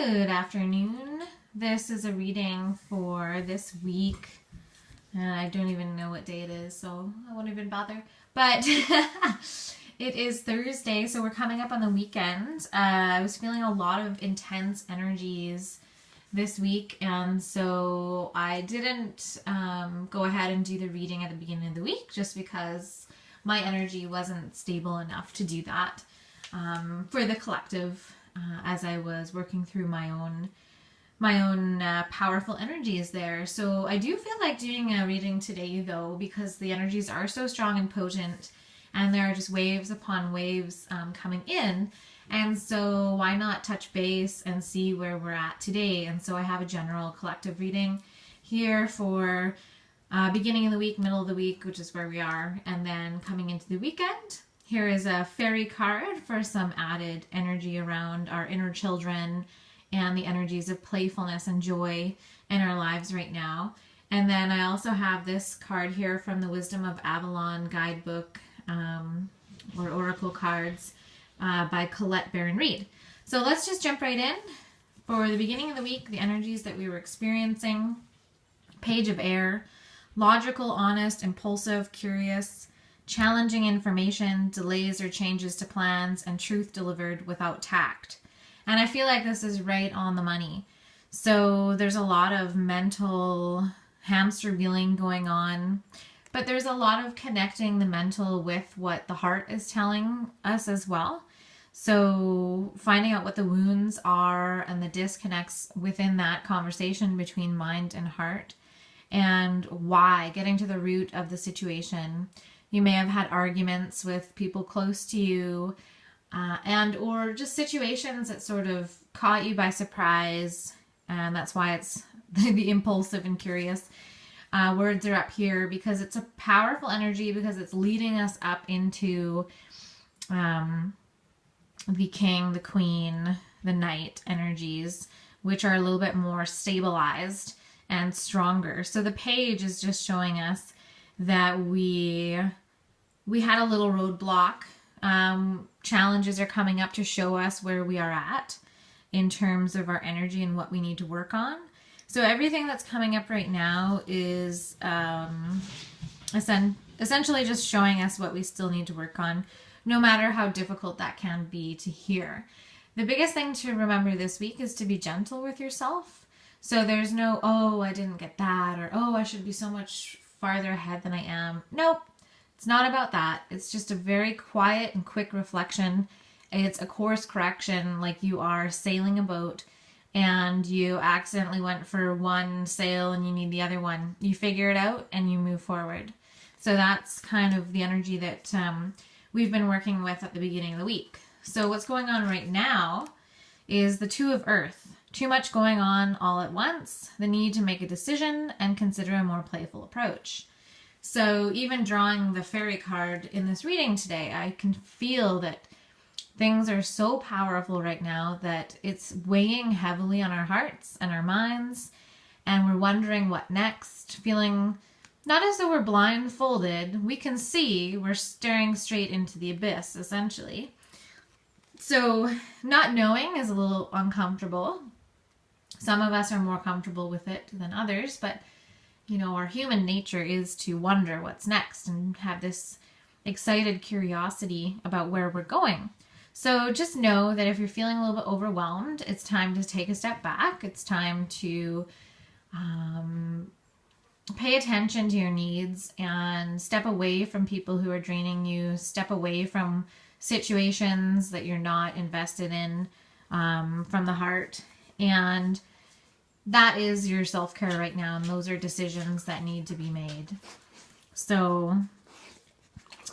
Good afternoon. This is a reading for this week. I don't even know what day it is, so I won't even bother. But it is Thursday, so we're coming up on the weekend. I was feeling a lot of intense energies this week, and so I didn't go ahead and do the reading at the beginning of the week just because my energy wasn't stable enough to do that for the collective as I was working through my own powerful energies there. So I do feel like doing a reading today though, because the energies are so strong and potent, and there are just waves upon waves coming in. And so why not touch base and see where we're at today? And so I have a general collective reading here for beginning of the week, middle of the week, which is where we are, and then coming into the weekend. Here is a fairy card for some added energy around our inner children and the energies of playfulness and joy in our lives right now. And then I also have this card here from the Wisdom of Avalon guidebook or oracle cards by Colette Baron Reed. So let's just jump right in. For the beginning of the week, the energies that we were experiencing: Page of Air, logical, honest, impulsive, curious, challenging information, delays or changes to plans, and truth delivered without tact. And I feel like this is right on the money. So there's a lot of mental hamster wheeling going on, but there's a lot of connecting the mental with what the heart is telling us as well. So finding out what the wounds are and the disconnects within that conversation between mind and heart, and why, getting to the root of the situation. You may have had arguments with people close to you, and or just situations that sort of caught you by surprise, and that's why it's the impulsive and curious words are up here, because it's a powerful energy, because it's leading us up into the king, the queen, the knight energies, which are a little bit more stabilized and stronger. So the page is just showing us that we had a little roadblock. Challenges are coming up to show us where we are at in terms of our energy and what we need to work on. So everything that's coming up right now is essentially just showing us what we still need to work on, no matter how difficult that can be to hear. The biggest thing to remember this week is to be gentle with yourself. So there's no, oh, I didn't get that, or oh, I should be so much farther ahead than I am. Nope. It's not about that. It's just a very quiet and quick reflection. It's a course correction, like you are sailing a boat and you accidentally went for one sail and you need the other one. You figure it out and you move forward. So that's kind of the energy that we've been working with at the beginning of the week. So what's going on right now is the Two of Earth. Too much going on all at once, the need to make a decision and consider a more playful approach. So even drawing the fairy card in this reading today, I can feel that things are so powerful right now that it's weighing heavily on our hearts and our minds, and we're wondering what next, feeling not as though we're blindfolded. We can see we're staring straight into the abyss, essentially. So not knowing is a little uncomfortable. Some of us are more comfortable with it than others, but you know, our human nature is to wonder what's next and have this excited curiosity about where we're going. So just know that if you're feeling a little bit overwhelmed, it's time to take a step back. It's time to pay attention to your needs and step away from people who are draining you, step away from situations that you're not invested in from the heart. And that is your self-care right now, and those are decisions that need to be made. So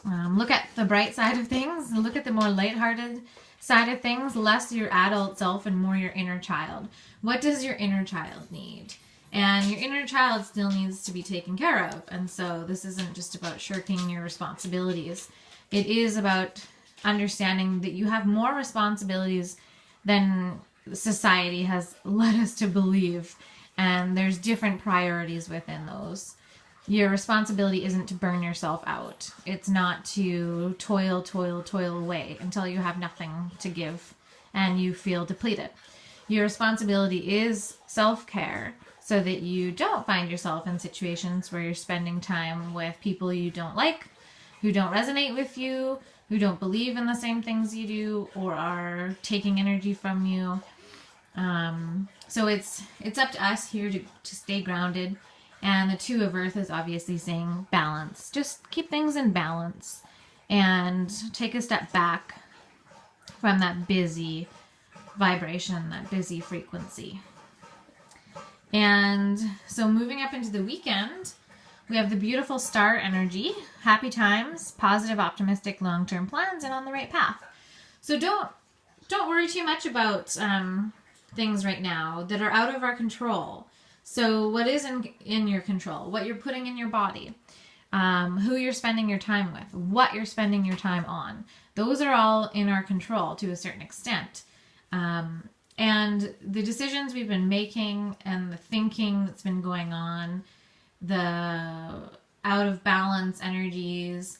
look at the bright side of things, look at the more lighthearted side of things, less your adult self and more your inner child. What does your inner child need? And your inner child still needs to be taken care of. And so this isn't just about shirking your responsibilities. It is about understanding that you have more responsibilities than society has led us to believe, and there's different priorities within those. Your responsibility isn't to burn yourself out. It's not to toil away until you have nothing to give and you feel depleted. your responsibility is self-care so that you don't find yourself in situations where you're spending time with people you don't like, who don't resonate with you, who don't believe in the same things you do, or are taking energy from you. So it's up to us here to stay grounded. And the Two of Earth is obviously saying balance. Just keep things in balance and take a step back from that busy vibration, that busy frequency. And so moving up into the weekend, we have the beautiful star energy, happy times, positive, optimistic, long-term plans, and on the right path. So don't worry too much about things right now that are out of our control. So what is in your control? What you're putting in your body, who you're spending your time with, what you're spending your time on. Those are all in our control to a certain extent. And the decisions we've been making and the thinking that's been going on, the out of balance energies,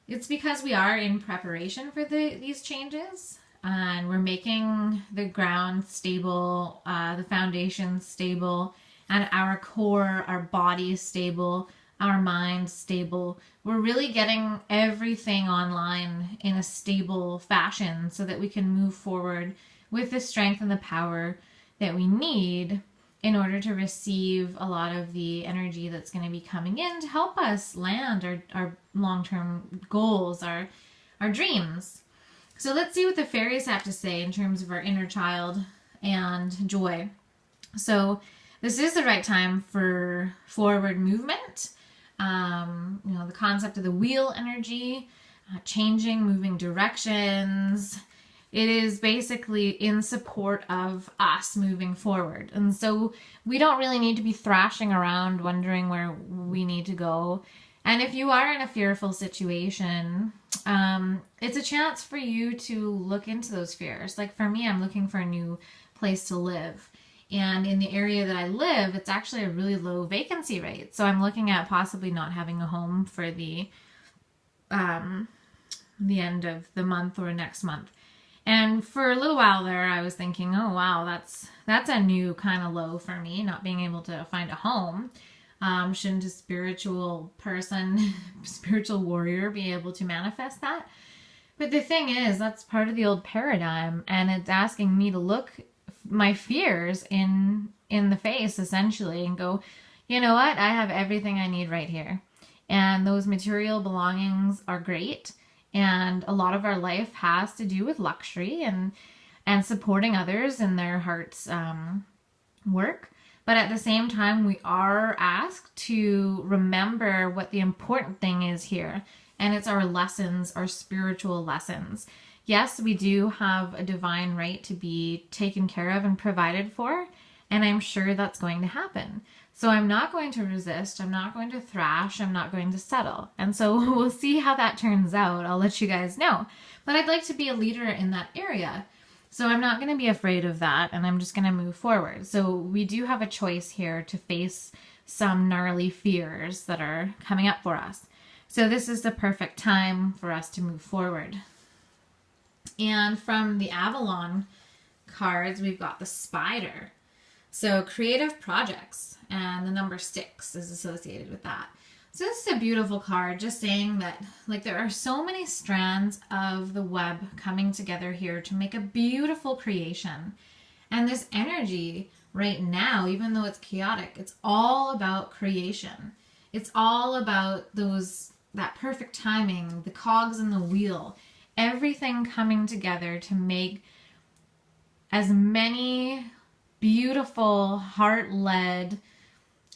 it's because we are in preparation for these changes. And we're making the ground stable, the foundation stable, and our core, our body stable, our mind stable. We're really getting everything online in a stable fashion so that we can move forward with the strength and the power that we need in order to receive a lot of the energy that's going to be coming in to help us land our long-term goals, our dreams. So let's see what the fairies have to say in terms of our inner child and joy. So this is the right time for forward movement. The concept of the wheel energy, changing, moving directions. It is basically in support of us moving forward. And so we don't really need to be thrashing around wondering where we need to go. And if you are in a fearful situation, it's a chance for you to look into those fears. Like for me, I'm looking for a new place to live. And in the area that I live, it's actually a really low vacancy rate. So I'm looking at possibly not having a home for the end of the month or next month. And for a little while there, I was thinking, oh, wow, that's a new kind of low for me, not being able to find a home. Shouldn't a spiritual person, spiritual warrior be able to manifest that? But the thing is, that's part of the old paradigm, and it's asking me to look my fears in the face, essentially, and go, you know what? I have everything I need right here. And those material belongings are great. And a lot of our life has to do with luxury and supporting others in their heart's work. But at the same time, we are asked to remember what the important thing is here. And it's our lessons, our spiritual lessons. Yes, we do have a divine right to be taken care of and provided for. And I'm sure that's going to happen. So I'm not going to resist. I'm not going to thrash. I'm not going to settle. And so we'll see how that turns out. I'll let you guys know. But I'd like to be a leader in that area. So I'm not going to be afraid of that. And I'm just going to move forward. So we do have a choice here to face some gnarly fears that are coming up for us. So this is the perfect time for us to move forward. And from the Avalon cards, we've got the Spider. So creative projects, and the number 6 is associated with that. So this is a beautiful card, just saying that there are so many strands of the web coming together here to make a beautiful creation. And this energy right now, even though it's chaotic, it's all about creation. It's all about that perfect timing, the cogs in the wheel, everything coming together to make as many beautiful, heart-led,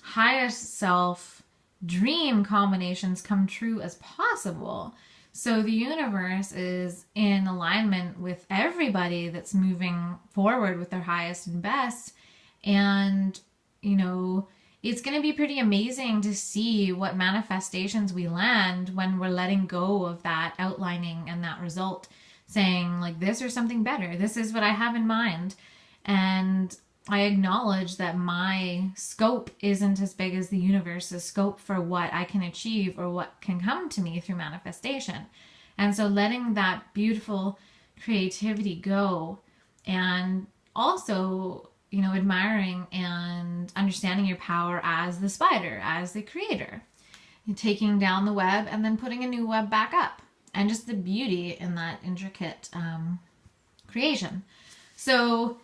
highest self dream combinations come true as possible. So the universe is in alignment with everybody that's moving forward with their highest and best. And, it's going to be pretty amazing to see what manifestations we land when we're letting go of that outlining and that result, saying this or something better. This is what I have in mind. And I acknowledge that my scope isn't as big as the universe's scope for what I can achieve or what can come to me through manifestation. And so letting that beautiful creativity go and also, you know, admiring and understanding your power as the spider, as the creator. You're taking down the web and then putting a new web back up. And just the beauty in that intricate creation. So,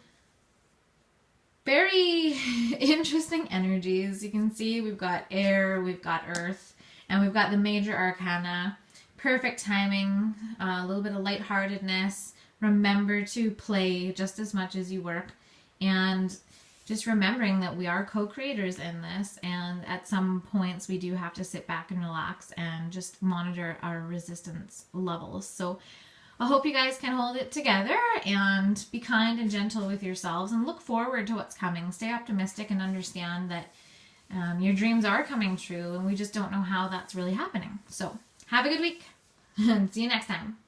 very interesting energies. You can see we've got air, we've got earth, and we've got the major arcana. Perfect timing, a little bit of lightheartedness. Remember to play just as much as you work. And just remembering that we are co-creators in this, and at some points we do have to sit back and relax and just monitor our resistance levels. So I hope you guys can hold it together and be kind and gentle with yourselves and look forward to what's coming. Stay optimistic and understand that your dreams are coming true, and we just don't know how that's really happening. So have a good week and see you next time.